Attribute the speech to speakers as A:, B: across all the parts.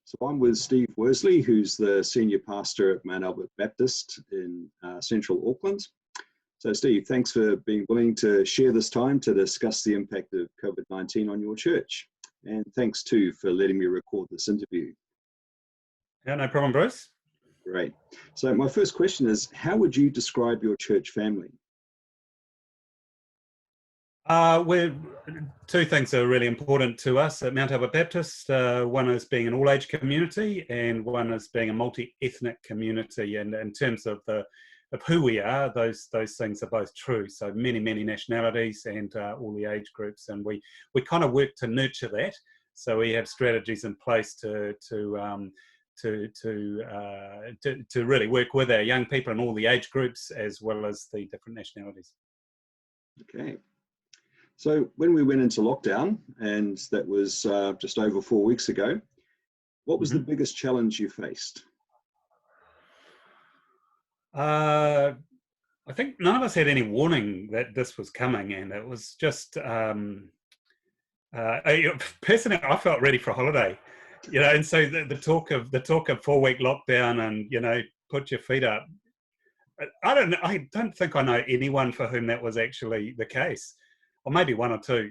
A: So I'm with Steve Worsley, who's the senior pastor at Mount Albert Baptist in central Auckland. So Steve, thanks for being willing to share this time to discuss the impact of COVID-19 on your church. And thanks too for letting me record this interview.
B: Yeah, no problem, Bruce.
A: Great. So my first question is, how would you describe your church family?
B: Two things are really important to us at Mount Albert Baptist. One is being an all-age community, and one is being a multi-ethnic community. And in terms of who we are, those things are both true. So many nationalities and all the age groups, and we kind of work to nurture that. So we have strategies in place to really work with our young people and all the age groups as well as the different nationalities.
A: Okay. So when we went into lockdown, and that was just over 4 weeks ago, what was the biggest challenge you faced?
B: I think none of us had any warning that this was coming, and it was just personally, I felt ready for a holiday, and so the talk of 4-week lockdown and put your feet up. I don't think I know anyone for whom that was actually the case. Or maybe one or two,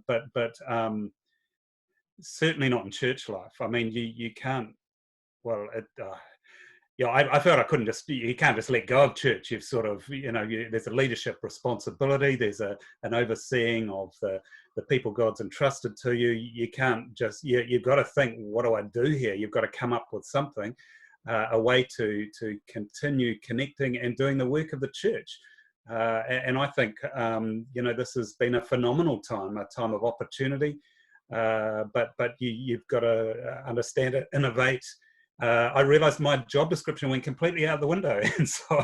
B: but certainly not in church life. I mean, you can't. Well, I felt I couldn't just. You can't just let go of church. You've sort of, there's a leadership responsibility. There's an overseeing of the people God's entrusted to you. You can't just. You've got to think, what do I do here? You've got to come up with something, a way to continue connecting and doing the work of the church. And I think, this has been a phenomenal time, a time of opportunity, but you've got to understand it, innovate. I realized my job description went completely out the window. And so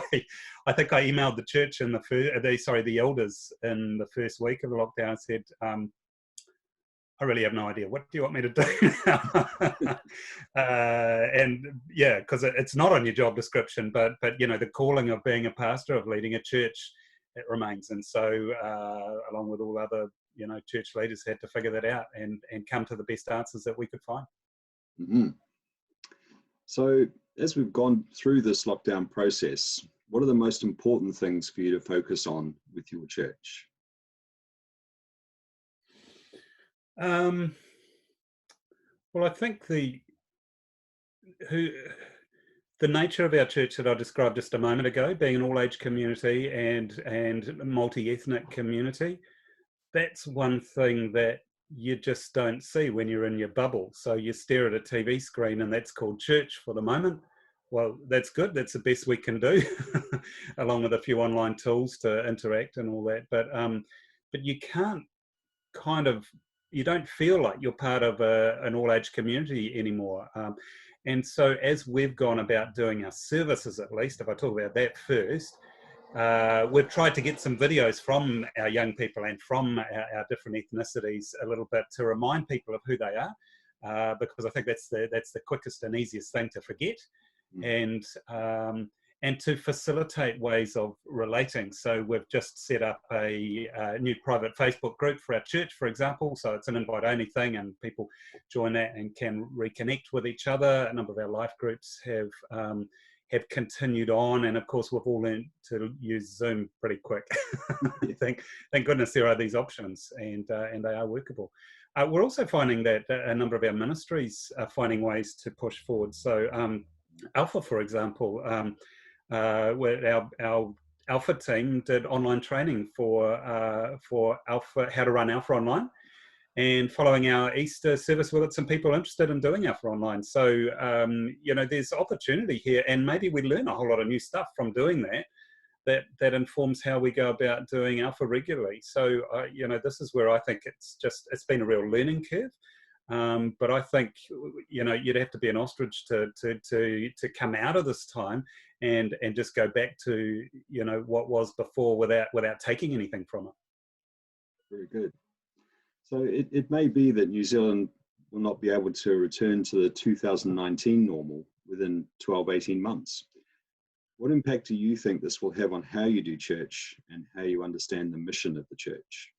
B: I think I emailed the church in the elders in the first week of the lockdown and said, I really have no idea. What do you want me to do now? And yeah, because it's not on your job description, but the calling of being a pastor, of leading a church, it remains. And so along with all other church leaders, had to figure that out and come to the best answers that we could find.
A: Mm-hmm. So as we've gone through this lockdown process, what are the most important things for you to focus on with your church?
B: Well, I think the nature of our church that I described just a moment ago, being an all-age community and multi-ethnic community, that's one thing that you just don't see when you're in your bubble. So you stare at a TV screen and that's called church for the moment. Well, that's good. That's the best we can do, along with a few online tools to interact and all that. But you can't you don't feel like you're part of an all-age community anymore. And so as we've gone about doing our services, at least, if I talk about that first, we've tried to get some videos from our young people and from our different ethnicities a little bit to remind people of who they are, because I think that's the quickest and easiest thing to forget. And to facilitate ways of relating. So we've just set up a new private Facebook group for our church, for example. So it's an invite-only thing, and people join that and can reconnect with each other. A number of our life groups have continued on, and of course we've all learned to use Zoom pretty quick. Thank goodness there are these options, and they are workable. We're also finding that a number of our ministries are finding ways to push forward. So Alpha, for example, where our Alpha team did online training for Alpha, how to run Alpha online, and following our Easter service, we got some people interested in doing Alpha online. So there's opportunity here, and maybe we learn a whole lot of new stuff from doing that informs how we go about doing Alpha regularly. So this is where I think it's been a real learning curve. But I think you'd have to be an ostrich to come out of this time and just go back to what was before without taking anything from it.
A: Very good. So it may be that New Zealand will not be able to return to the 2019 normal within 12-18 months. What impact do you think this will have on how you do church and how you understand the mission of the church?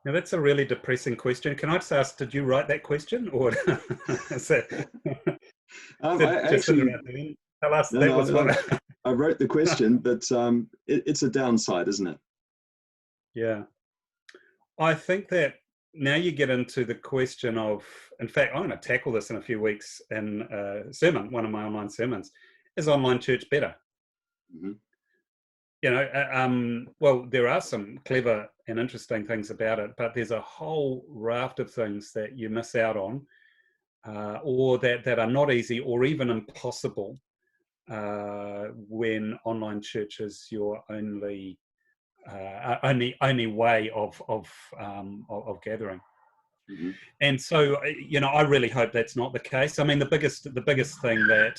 B: Now that's a really depressing question. Can I just ask, did you write that question, or is that,
A: I
B: just
A: actually,
B: interrupt? Tell us
A: no,
B: that was
A: no,
B: what.
A: I wrote the question, but it's a downside, isn't it?
B: Yeah, I think that now you get into the question of, in fact, I'm going to tackle this in a few weeks in a sermon, one of my online sermons. Is online church better?
A: Mm-hmm.
B: Well, there are some clever and interesting things about it, but there's a whole raft of things that you miss out on, or that are not easy or even impossible when online church is your only way of gathering.
A: Mm-hmm.
B: And so, I really hope that's not the case. I mean, the biggest thing that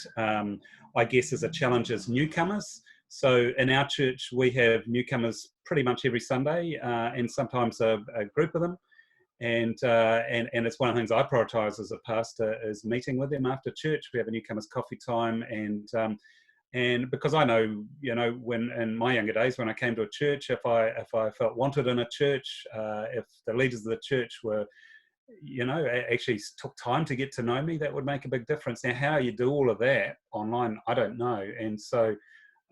B: I guess is a challenge is newcomers. So in our church, we have newcomers pretty much every Sunday, and sometimes a group of them. And it's one of the things I prioritise as a pastor is meeting with them after church. We have a newcomers coffee time, and because I know, when in my younger days when I came to a church, if I felt wanted in a church, if the leaders of the church were, actually took time to get to know me, that would make a big difference. Now, how you do all of that online, I don't know. And so,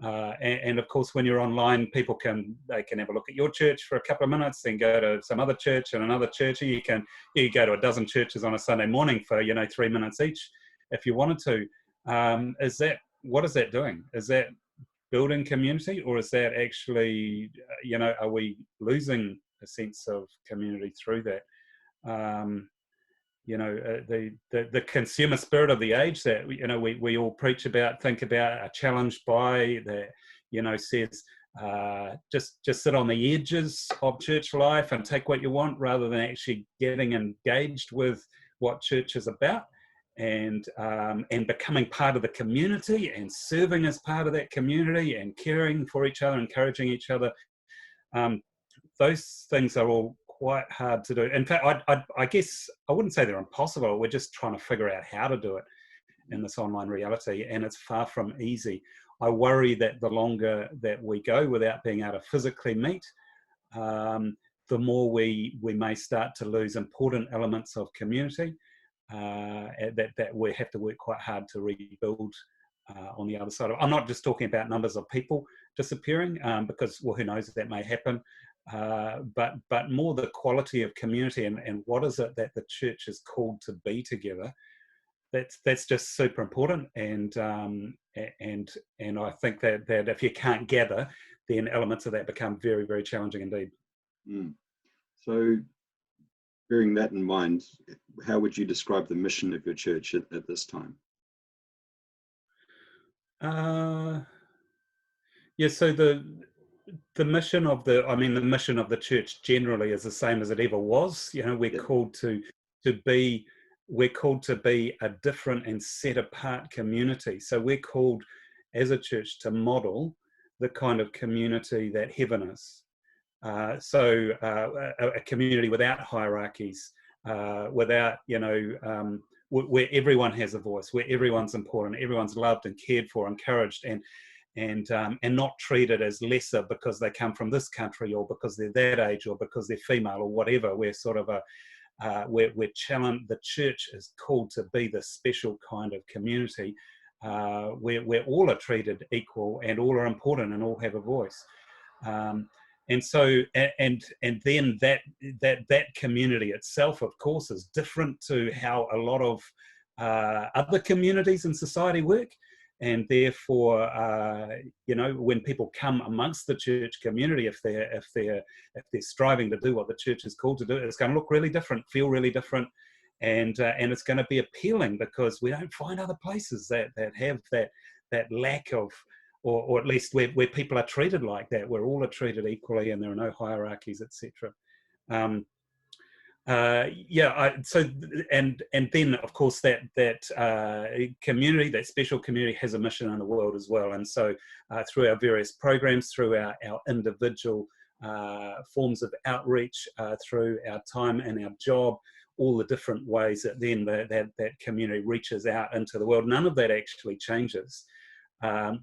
B: and of course, when you're online, people can have a look at your church for a couple of minutes, then go to some other church and another church. You go to a dozen churches on a Sunday morning for 3 minutes each, if you wanted to. What is that doing? Is that building community, or is that actually, are we losing a sense of community through that? The consumer spirit of the age that we all preach about, think about, are challenged by, that says just sit on the edges of church life and take what you want, rather than actually getting engaged with what church is about, and becoming part of the community and serving as part of that community and caring for each other, encouraging each other. Those things are all quite hard to do. In fact, I guess I wouldn't say they're impossible. We're just trying to figure out how to do it in this online reality, and it's far from easy. I worry that the longer that we go without being able to physically meet, the more we may start to lose important elements of community that we have to work quite hard to rebuild on the other side of. I'm not just talking about numbers of people disappearing, because, well, who knows, that may happen, but more the quality of community, and what is it that the church is called to be together. That's just super important, and I think that if you can't gather, then elements of that become very, very challenging indeed.
A: Mm. So, bearing that in mind, how would you describe the mission of your church at this time?
B: Yeah, so the mission of the mission of the church generally is the same as it ever was. We're
A: Yeah.
B: called to be a different and set apart community. So we're called as a church to model the kind of community that heaven is. A community without hierarchies, without where everyone has a voice, where everyone's important, everyone's loved and cared for, encouraged, and not treated as lesser because they come from this country, or because they're that age, or because they're female, or whatever. We're sort of we're challenged. The church is called to be this special kind of community where all are treated equal, and all are important, and all have a voice. And so, and then that community itself, of course, is different to how a lot of other communities in society work. And therefore, when people come amongst the church community, if they're striving to do what the church is called to do, it's going to look really different, feel really different, and it's going to be appealing, because we don't find other places that have that lack of, or at least where people are treated like that, where all are treated equally and there are no hierarchies, etc. And then of course that community, that special community, has a mission in the world as well. And so through our various programs, through our individual forms of outreach, through our time and our job, all the different ways that then that community reaches out into the world, none of that actually changes.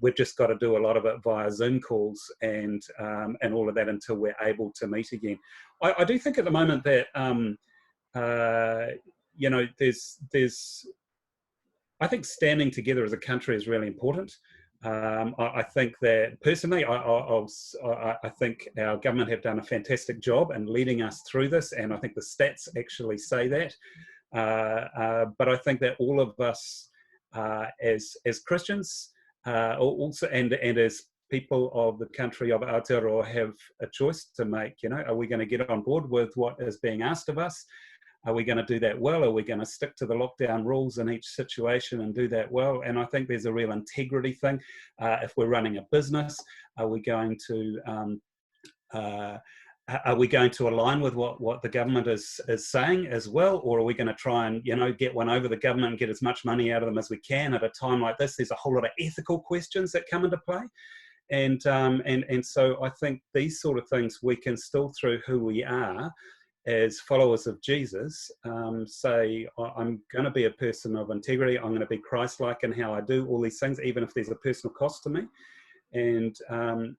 B: We've just got to do a lot of it via Zoom calls and all of that until we're able to meet again. I do think at the moment that I think standing together as a country is really important. I think that personally, I think our government have done a fantastic job in leading us through this, and I think the stats actually say that. But I think that all of us as Christians, also and as people of the country of Aotearoa have a choice to make. Are we going to get on board with what is being asked of us? Are we going to do that well? Are we going to stick to the lockdown rules in each situation and do that well? And I think there's a real integrity thing. If we're running a business, are we going to align with what the government is saying as well, or are we going to try and get one over the government and get as much money out of them as we can at a time like this? There's a whole lot of ethical questions that come into play, and so I think these sort of things we can still, through who we are as followers of Jesus, say, I'm going to be a person of integrity. I'm going to be Christ-like in how I do all these things, even if there's a personal cost to me. And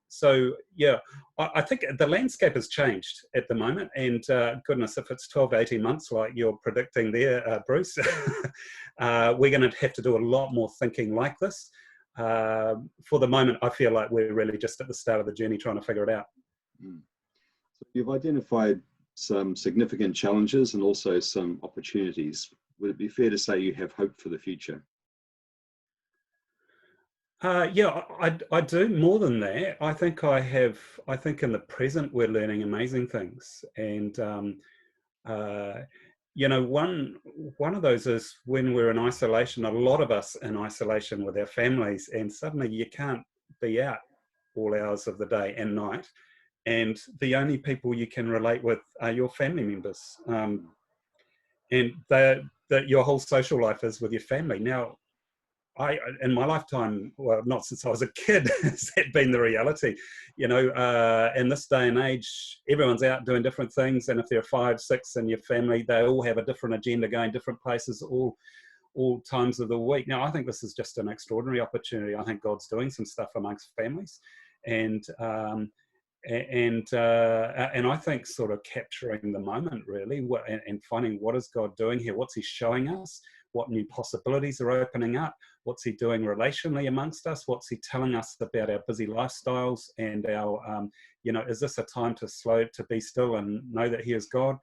B: so, yeah, I think the landscape has changed at the moment. And goodness, if it's 12 to 18 months like you're predicting there, Bruce, we're going to have to do a lot more thinking like this. For the moment, I feel like we're really just at the start of the journey trying to figure it out.
A: So you've identified some significant challenges and also some opportunities. Would it be fair to say you have hope for the future?
B: Yeah, I do more than that. I think in the present we're learning amazing things. And, one of those is when we're in isolation, a lot of us in isolation with our families, and suddenly you can't be out all hours of the day and night. And the only people you can relate with are your family members. And that your whole social life is with your family. Now, in my lifetime, well, not since I was a kid, has that been the reality? In this day and age, everyone's out doing different things. And if there are 5, 6 in your family, they all have a different agenda going different places all times of the week. Now, I think this is just an extraordinary opportunity. I think God's doing some stuff amongst families. And I think sort of capturing the moment really, and finding what is God doing here, what's he showing us, what new possibilities are opening up, what's he doing relationally amongst us, what's he telling us about our busy lifestyles, and our is this a time to be still and know that he is God?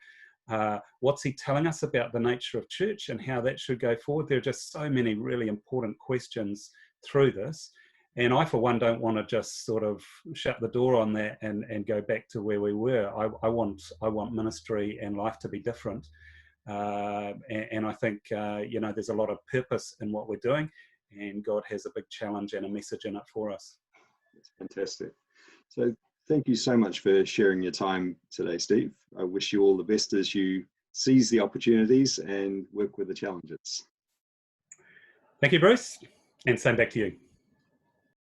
B: What's he telling us about the nature of church and how that should go forward? There are just so many really important questions through this. And I, for one, don't want to just sort of shut the door on that and go back to where we were. I want ministry and life to be different. And I think, there's a lot of purpose in what we're doing, and God has a big challenge and a message in it for us.
A: That's fantastic. So thank you so much for sharing your time today, Steve. I wish you all the best as you seize the opportunities and work with the challenges.
B: Thank you, Bruce, and same back to you.